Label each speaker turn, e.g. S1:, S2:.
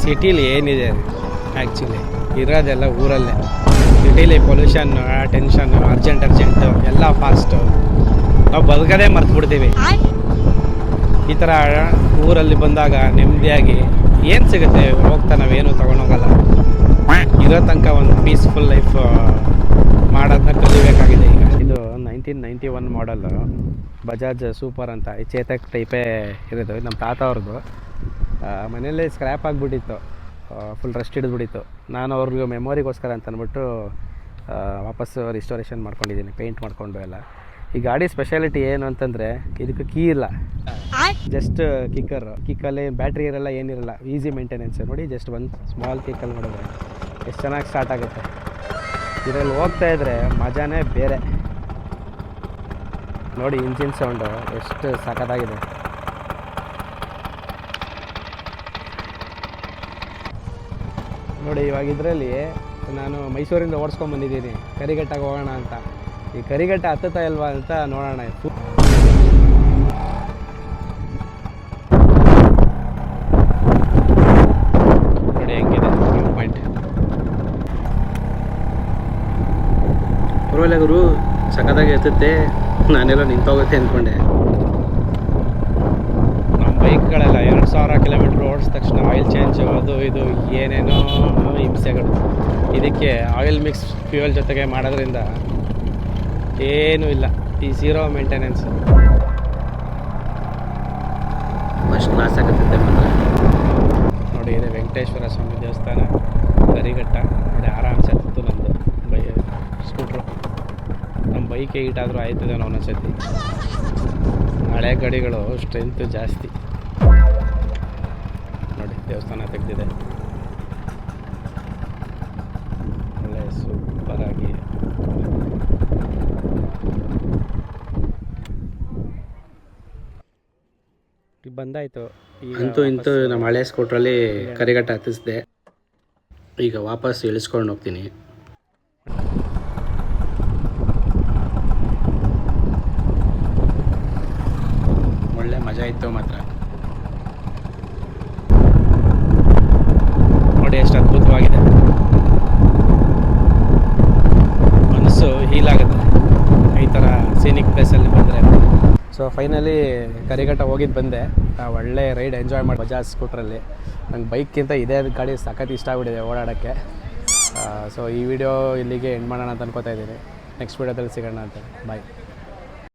S1: ಸಿಟೀಲಿ ಏನಿದೆ ಆ್ಯಕ್ಚುಲಿ ಇರೋದೆಲ್ಲ ಊರಲ್ಲೇ. ಸಿಟೀಲಿ ಪೊಲ್ಯೂಷನ್ನು, ಟೆನ್ಷನ್ನು, ಅರ್ಜೆಂಟು ಎಲ್ಲ ಫಾಸ್ಟು. ನಾವು ಬದುಕದೇ ಮರ್ತು ಬಿಡ್ತೀವಿ. ಈ ಥರ ಊರಲ್ಲಿ ಬಂದಾಗ ನೆಮ್ಮದಿಯಾಗಿ ಏನು ಸಿಗುತ್ತೆ, ಹೋಗ್ತಾ ನಾವೇನು ತೊಗೊಂಡೋಗಲ್ಲ. ಇರೋ ತನಕ ಒಂದು ಪೀಸ್ಫುಲ್ ಲೈಫ್ ಮಾಡೋದನ್ನ ಕಲಿಬೇಕಾಗಿದೆ ಈಗ. ಇದು 1991 ಮಾಡಲ್ಲು ಬಜಾಜ್ ಸೂಪರ್ ಅಂತ, ಈ ಚೇತಕ್ ಟೈಪೇ ಇರೋದು. ನಮ್ಮ ತಾತ ಅವ್ರದ್ದು ಮನೆಯಲ್ಲೇ ಸ್ಕ್ರ್ಯಾಪ್ ಆಗಿಬಿಟ್ಟಿತ್ತು, ಫುಲ್ ರಸ್ಟ್ ಹಿಡಿದ್ಬಿಟ್ಟಿತ್ತು. ನಾನು ಅವ್ರಿಗೆ ಮೆಮೊರಿಗೋಸ್ಕರ ಅಂತ ಅಂದ್ಬಿಟ್ಟು ವಾಪಸ್ಸು ರಿಸ್ಟೋರೇಷನ್ ಮಾಡ್ಕೊಂಡಿದ್ದೀನಿ, ಪೇಂಟ್ ಮಾಡಿಕೊಂಡು ಎಲ್ಲ. ಈ ಗಾಡಿ ಸ್ಪೆಷಾಲಿಟಿ ಏನು ಅಂತಂದರೆ ಇದಕ್ಕೆ ಕೀ ಇಲ್ಲ, ಜಸ್ಟ್ ಕಿಕ್ಕಲ್ಲಿ ಬ್ಯಾಟ್ರಿ ಇರಲ್ಲ, ಏನಿರಲ್ಲ, ಈಸಿ ಮೇಂಟೆನೆನ್ಸ್. ನೋಡಿ ಜಸ್ಟ್ ಒಂದು ಸ್ಮಾಲ್ ಕಿಕ್ಕಲ್ಲಿ ನೋಡಿದ್ರೆ ಎಷ್ಟು ಚೆನ್ನಾಗಿ ಸ್ಟಾರ್ಟ್ ಆಗುತ್ತೆ. ಇದರಲ್ಲಿ ಹೋಗ್ತಾ ಇದ್ದರೆ ಮಜಾನೇ ಬೇರೆ. ನೋಡಿ ಇಂಜಿನ್ ಸೌಂಡು ಎಷ್ಟು ಸಖತ್ತಾಗಿದೆ. ನೋಡಿ ಇವಾಗ ಇದರಲ್ಲಿ ನಾನು ಮೈಸೂರಿಂದ ಓಡಿಸ್ಕೊಂಡ್ಬಂದಿದ್ದೀನಿ ಕರಿಘಟ್ಟಕ್ಕೆ ಹೋಗೋಣ ಅಂತ. ಈ ಕರಿಘಟ್ಟ ಹತ್ತುತ್ತಾ ಇಲ್ವಾ ಅಂತ ನೋಡೋಣ. ನೋಡಿ ಹೆಂಗಿದೆ ವ್ಯೂ ಪಾಯಿಂಟ್. ಪರವಾಗಿಲ್ಲ ಗುರು, ಸಖತ್ತಾಗಿ ಎತ್ತುತ್ತೆ. ನಾನೆಲ್ಲ ನಿಂತೋಗುತ್ತೆ ಅಂದ್ಕೊಂಡೆ. ನಮ್ಮ ಬೈಕ್ಗಳೆಲ್ಲ 2000 ಕಿಲೋಮೀಟ್ರ್ ಓಡಿಸಿದ ತಕ್ಷಣ ಆಯಿಲ್ ಚೇಂಜು, ಅದು ಇದು ಏನೇನೋ ಹಿಂಸೆಗಳು. ಇದಕ್ಕೆ ಆಯಿಲ್ ಮಿಕ್ಸ್ ಫ್ಯೂಯಲ್ ಜೊತೆಗೆ ಮಾಡೋದ್ರಿಂದ ಏನೂ ಇಲ್ಲ, ಈ ಝೀರೋ ಮೇಂಟೆನೆನ್ಸ್. ಫಸ್ಟ್ ಕ್ಲಾಸ್ ಆಗುತ್ತೆ ಮಾತ್ರ. ನೋಡಿ ಇದೆ ವೆಂಕಟೇಶ್ವರ ಸ್ವಾಮಿ ದೇವಸ್ಥಾನ, ಕರಿಘಟ್ಟ. ನೋಡಿ ಆರಾಮ್ಸೆ ಹತ್ತಿತ್ತು ನಮ್ಮದು ಸ್ಕೂಟ್ರು. ನಮ್ಮ ಬೈಕೆ ಈಟಾದರೂ ಆಯ್ತದೆ ಒಂದೊಂದು ಸತಿ. ಹಳೆ ಗಾಡಿಗಳು ಸ್ಟ್ರೆಂತು ಜಾಸ್ತಿ. ನೋಡಿ ದೇವಸ್ಥಾನ ತೆಗೆದಿದೆ, ಒಳ್ಳೆ ಸೂಪರಾಗಿ. ಬಂದಾಯಿತು ಅಂತೂ ಇಂತೂ. ನಮ್ಮ ಹಳೆ ಸ್ಕೂಟ್ರಲ್ಲಿ ಕರಿಘಟ್ಟ ಹತ್ತಿಸಿದೆ. ಈಗ ವಾಪಸ್ ಇಳಿಸ್ಕೊಂಡು ಹೋಗ್ತೀನಿ. ಒಳ್ಳೆ ಮಜಾ ಇತ್ತು ಮಾತ್ರ. ನೋಡಿ ಎಷ್ಟು ಅದ್ಭುತವಾಗಿದೆ, ಮನಸ್ಸು ಹೀಲಾಗುತ್ತೆ ಈ ಥರ ಸೀನಿಕ್ ಪ್ಲೇಸಲ್ಲಿ ಬಂದರೆ. ಸೊ ಫೈನಲಿ ಕರಿಘಟ್ಟ ಹೋಗಿದ್ದು ಬಂದೆ. ಒಳ್ಳೆ ರೈಡ್ ಎಂಜಾಯ್ ಮಾಡಿ ಬಜಾಜ್ ಸ್ಕೂಟ್ರಲ್ಲಿ. ನಂಗೆ ಬೈಕ್ಗಿಂತ ಇದೇ ಗಾಡಿ ಸಖತ್ ಇಷ್ಟ ಆಗ್ಬಿಟ್ಟಿದೆ ಓಡಾಡೋಕ್ಕೆ. ಸೊ ಈ ವಿಡಿಯೋ ಇಲ್ಲಿಗೆ ಎಂಡ್ ಮಾಡೋಣ ಅಂತ ಅನ್ಕೋತಾ ಇದ್ದೀನಿ. ನೆಕ್ಸ್ಟ್ ವಿಡಿಯೋದಲ್ಲಿ ಸಿಗೋಣ ಅಂತ. ಬಾಯ್.